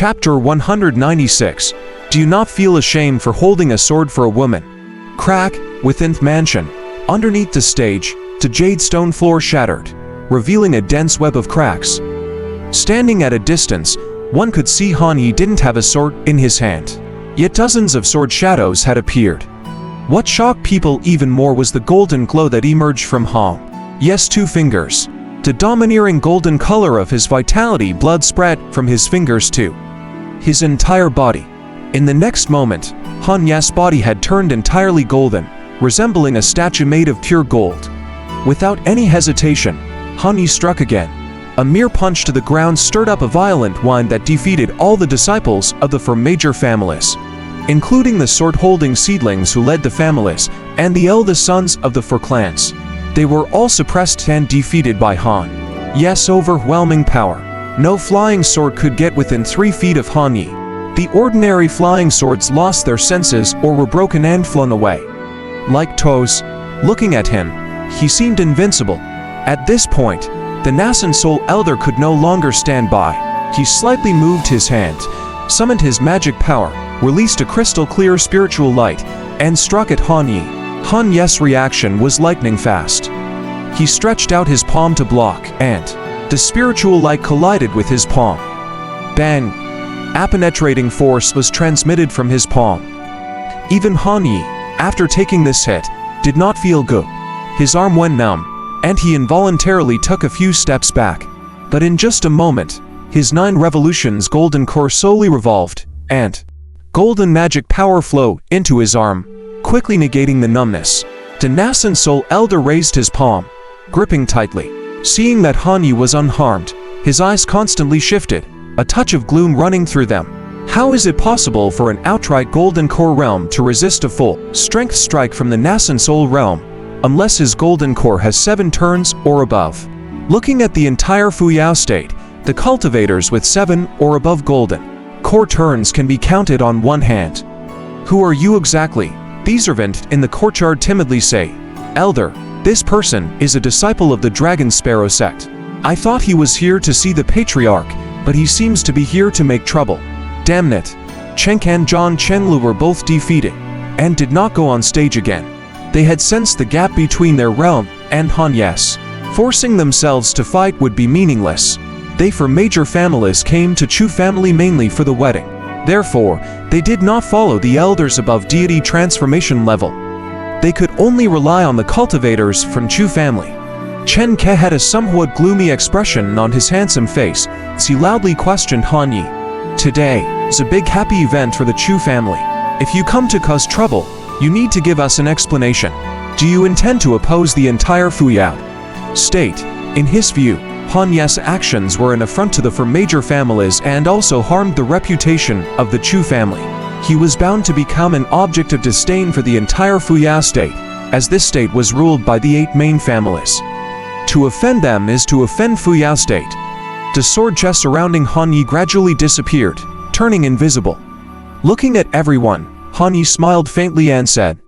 Chapter 196. Do you not feel ashamed for holding a sword for a woman? Crack, within the mansion. Underneath the stage, the jade stone floor shattered, revealing a dense web of cracks. Standing at a distance, one could see Han Yi didn't have a sword in his hand. Yet dozens of sword shadows had appeared. What shocked people even more was the golden glow that emerged from Han Yi's 2 fingers. The domineering golden color of his vitality blood spread from his fingers to his entire body. In the next moment, Han Yi's body had turned entirely golden, resembling a statue made of pure gold. Without any hesitation, Han Yi struck again. A mere punch to the ground stirred up a violent wind that defeated all the disciples of the 4 major families, including the sword-holding seedlings who led the families and the eldest sons of the 4 clans. They were all suppressed and defeated by Han Yi's overwhelming power. No flying sword could get within 3 feet of Han Yi. The ordinary flying swords lost their senses or were broken and flown away. Like toes, looking at him, he seemed invincible. At this point, the nascent soul elder could no longer stand by. He slightly moved his hand, summoned his magic power, released a crystal-clear spiritual light, and struck at Han Yi. Han Yi's reaction was lightning fast. He stretched out his palm to block, and the spiritual light collided with his palm. Bang! A penetrating force was transmitted from his palm. Even Han Yi, after taking this hit, did not feel good. His arm went numb, and he involuntarily took a few steps back. But in just a moment, his 9 revolutions golden core slowly revolved, and golden magic power flowed into his arm, quickly negating the numbness. The nascent soul elder raised his palm, gripping tightly. Seeing that Han Yi was unharmed, his eyes constantly shifted, a touch of gloom running through them. How is it possible for an outright golden core realm to resist a full strength strike from the nascent soul realm, unless his golden core has 7 turns or above? Looking at the entire Fuyao state, the cultivators with 7 or above golden core turns can be counted on one hand. Who are you exactly? The servant in the courtyard timidly say, Elder, this person is a disciple of the Dragon Sparrow sect. I thought he was here to see the patriarch, but he seems to be here to make trouble. Damn it. Cheng and Zhang Chenglu were both defeated, and did not go on stage again. They had sensed the gap between their realm and Han Yi's. Forcing themselves to fight would be meaningless. They 4 major families came to Chu family mainly for the wedding. Therefore, they did not follow the elders above deity transformation level. They could only rely on the cultivators from Chu family. Chen Ke had a somewhat gloomy expression on his handsome face as he loudly questioned Han Yi. Today is a big happy event for the Chu family. If you come to cause trouble, you need to give us an explanation. Do you intend to oppose the entire Fuyao state? In his view, Han Yi's actions were an affront to the 4 major families and also harmed the reputation of the Chu family. He was bound to become an object of disdain for the entire Fuyao state, as this state was ruled by the 8 main families. To offend them is to offend Fuyao state. The sword chest surrounding Han Yi gradually disappeared, turning invisible. Looking at everyone, Han Yi smiled faintly and said,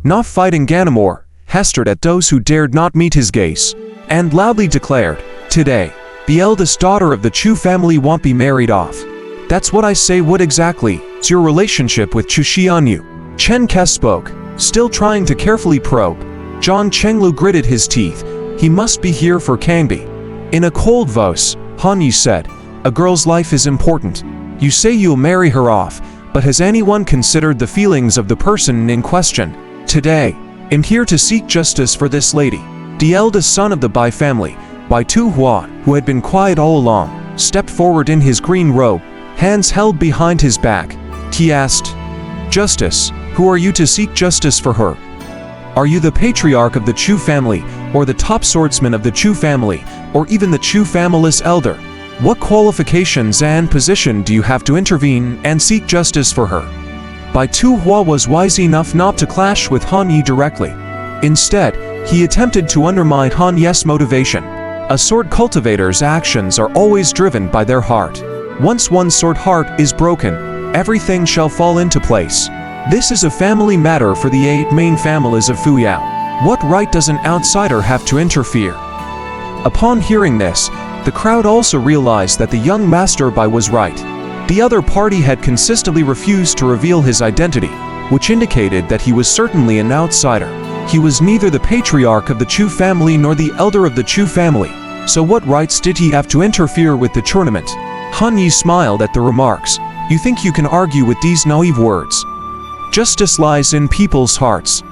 Not fighting Ganamore, hestered at those who dared not meet his gaze, and loudly declared, Today, the eldest daughter of the Chu family won't be married off. That's what I say. What exactly is your relationship with Chu Xianyu? Chen Ke spoke, still trying to carefully probe. Zhang Chenglu gritted his teeth. He must be here for Kangbi. In a cold voice, Han Yi said, A girl's life is important. You say you'll marry her off, but has anyone considered the feelings of the person in question? Today, I'm here to seek justice for this lady. The eldest son of the Bai family, Bai Tuhua, who had been quiet all along, stepped forward in his green robe, hands held behind his back. He asked, Justice, who are you to seek justice for her? Are you the patriarch of the Chu family, or the top swordsman of the Chu family, or even the Chu family's elder? What qualifications and position do you have to intervene and seek justice for her? Bai Tuhua was wise enough not to clash with Han Yi directly. Instead, he attempted to undermine Han Yi's motivation. A sword cultivator's actions are always driven by their heart. Once one's sword heart is broken, everything shall fall into place. This is a family matter for the 8 main families of Fuyao. What right does an outsider have to interfere? Upon hearing this, the crowd also realized that the young Master Bai was right. The other party had consistently refused to reveal his identity, which indicated that he was certainly an outsider. He was neither the patriarch of the Chu family nor the elder of the Chu family, so what rights did he have to interfere with the tournament? Han Yi smiled at the remarks. You think you can argue with these naive words? Justice lies in people's hearts.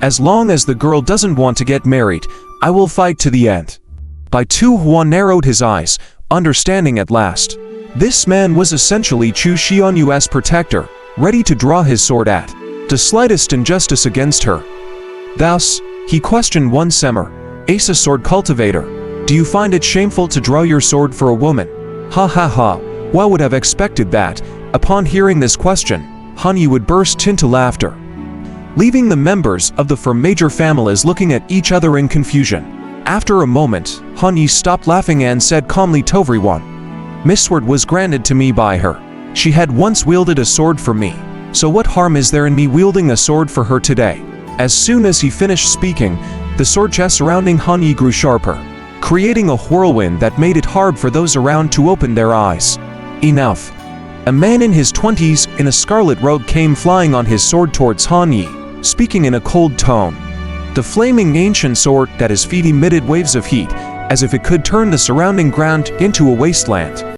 As long as the girl doesn't want to get married, I will fight to the end. Bai Tu-Huan narrowed his eyes, understanding at last. This man was essentially Chu Xianyu's protector, ready to draw his sword at the slightest injustice against her. Thus, he questioned one Semer, Asa sword cultivator. Do you find it shameful to draw your sword for a woman? Ha ha ha, one would have expected that, upon hearing this question, Han Yi would burst into laughter, leaving the members of the four major families looking at each other in confusion. After a moment, Han Yi stopped laughing and said calmly to everyone, "Miss Sword was granted to me by her. She had once wielded a sword for me, so what harm is there in me wielding a sword for her today?" As soon as he finished speaking, the sword chest surrounding Han Yi grew sharper, creating a whirlwind that made it hard for those around to open their eyes. Enough. A man in his 20s in a scarlet robe came flying on his sword towards Han Yi, speaking in a cold tone. The flaming ancient sword that his feet emitted waves of heat, as if it could turn the surrounding ground into a wasteland.